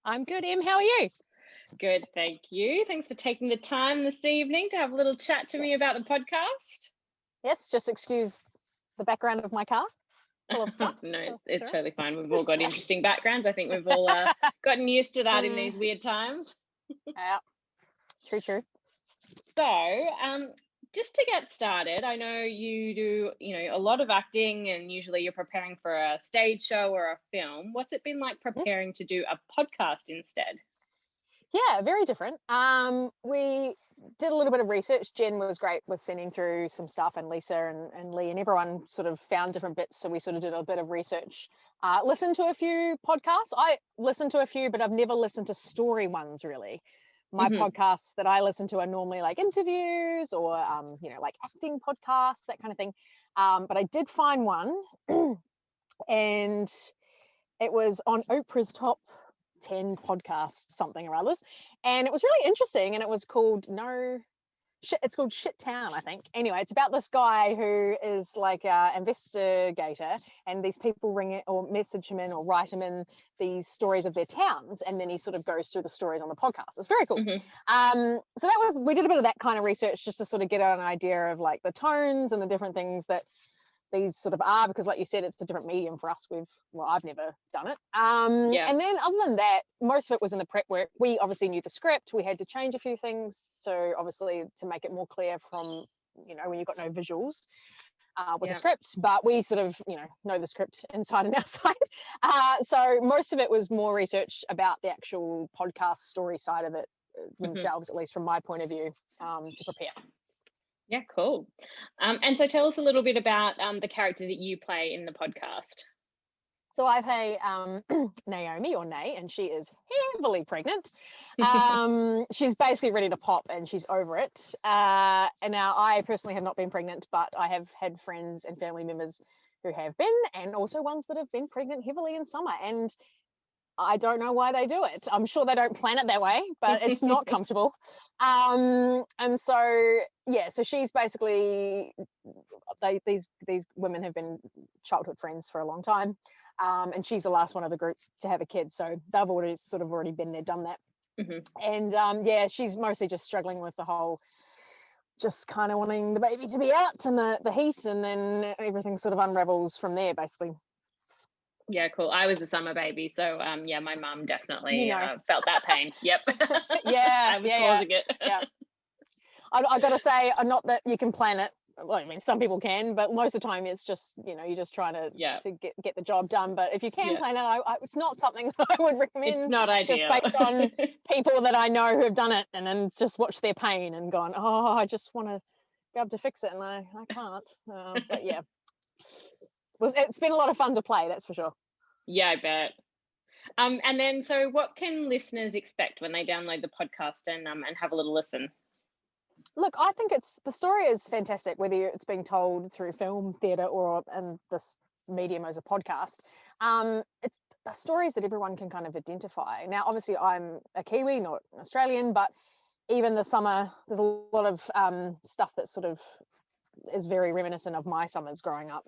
I'm good, Em. How are you? Good, thank you. Thanks for taking the time this evening to have a little chat to me about the Yes. podcast. Yes, just excuse the background of my car full of stuff. No, Oh, it's sorry. totally fine. We've all got interesting backgrounds. I think we've all gotten used to that in these weird times. Yeah, true. So, just to get started, I know you do, a lot of acting, and usually you're preparing for a stage show or a film. What's it been like Mhm. preparing to do a podcast instead? Yeah, very different. We did a little bit of research. Jen was great with sending through some stuff, and Lisa and Lee and everyone sort of found different bits. So we sort of did a bit of research. Listened to a few podcasts. I listened to a few, but I've never listened to story ones really. My Hmm. podcasts that I listen to are normally like interviews or like acting podcasts, that kind of thing. But I did find one, and it was on Oprah's top 10 podcasts, something or others. And it was really interesting. And it was called it's called Shit Town, I think. Anyway, it's about this guy who is like an investigator, and these people ring it or message him in or write him in these stories of their towns, and then he sort of goes through the stories on the podcast. It's very cool. Hmm. So we did a bit of that kind of research just to sort of get an idea of like the tones and the different things that these sort of are, because like you said, it's a different medium for us. I've never done it. Yeah. And then other than that, most of it was in the prep work. We obviously knew the script. We had to change a few things, so obviously to make it more clear from when you've got no visuals with the Yeah. script, but we sort of know the script inside and outside. So most of it was more research about the actual podcast story side of it Hmm. themselves, at least from my point of view, to prepare. Yeah, cool. And so tell us a little bit about the character that you play in the podcast. So I play Naomi, or Nay, and she is heavily pregnant. She's basically ready to pop, and she's over it. And now I personally have not been pregnant, but I have had friends and family members who have been, and also ones that have been pregnant heavily in summer. And I don't know why they do it. I'm sure they don't plan it that way, but it's not comfortable. And so yeah, so she's basically these women have been childhood friends for a long time. And she's the last one of the group to have a kid, so they've already been there, done that. Hmm. And yeah, she's mostly just struggling with the whole, just kind of wanting the baby to be out and the heat, and then everything sort of unravels from there, basically. Yeah, cool. I was a summer baby, so yeah, my mum You definitely know. felt that pain. Yep. Yeah, I was yeah, causing it. yeah. I got to say, not that you can plan it. Well, I mean, some people can, but most of the time it's just, you're just trying to Yeah. get the job done. But if you can Yeah. plan it, it's not something that I would It's recommend, not just ideal. based on people that I know who have done it, and then just watch their pain and gone, oh, I just want to be able to fix it, and I can't. But yeah, it's been a lot of fun to play, that's for sure. Yeah, I bet. And then so what can listeners expect when they download the podcast and have a little listen? Look, I think the story is fantastic, whether it's being told through film, theatre, or in this medium as a podcast. It's the stories that everyone can kind of identify. Now, obviously, I'm a Kiwi, not an Australian, but even the summer, there's a lot of stuff that sort of is very reminiscent of my summers growing up.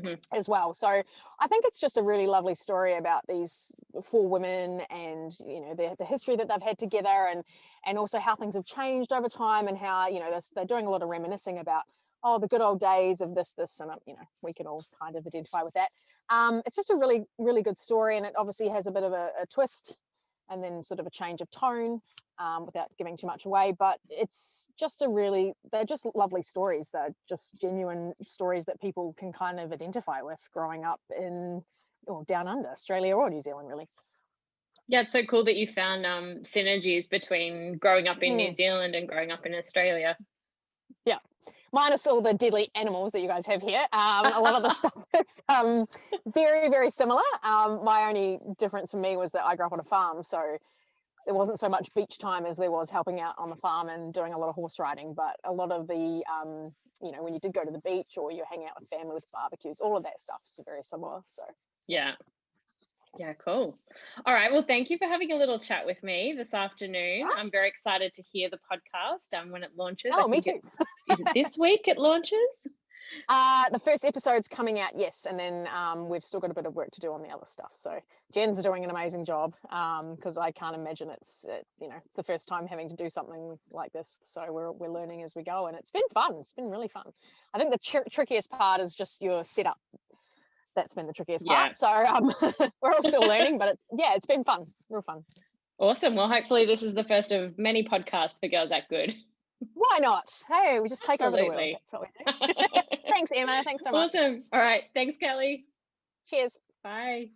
Hmm. As well. So I think it's just a really lovely story about these four women, and the history that they've had together, and also how things have changed over time, and how they're doing a lot of reminiscing about the good old days of this, and we can all kind of identify with that. It's just a really, really good story, and it obviously has a bit of a twist, and then sort of a change of tone, without giving too much away. But it's just they're just lovely stories. They're just genuine stories that people can kind of identify with growing up in, or down under, Australia or New Zealand, really. Yeah, it's so cool that you found synergies between growing up in New Mm. Zealand and growing up in Australia. Yeah, minus all the deadly animals that you guys have here. A lot of the stuff is very, very similar. My only difference for me was that I grew up on a farm, so there wasn't so much beach time as there was helping out on the farm and doing a lot of horse riding. But a lot of the when you did go to the beach, or you're hanging out with family with barbecues, all of that stuff is very similar. So Yeah. Yeah, cool. All right. Well, thank you for having a little chat with me this afternoon. right. I'm very excited to hear the podcast when it launches. I Oh, me think too. is it this week it launches? The first episode's coming out, yes, and then we've still got a bit of work to do on the other stuff. So Jen's doing an amazing job, because I can't imagine it's the first time having to do something like this. So we're learning as we go, and it's been fun. It's been really fun. I think the trickiest part is just your setup. That's been the trickiest part. So we're all still learning, but it's been fun, real fun. Awesome. Well, hopefully this is the first of many podcasts for Girls Act Good. Why not? Hey, we just take over the world. That's what we do. Thanks, Emma. Thanks so much. Awesome. All right. Thanks, Kelly. Cheers. Bye.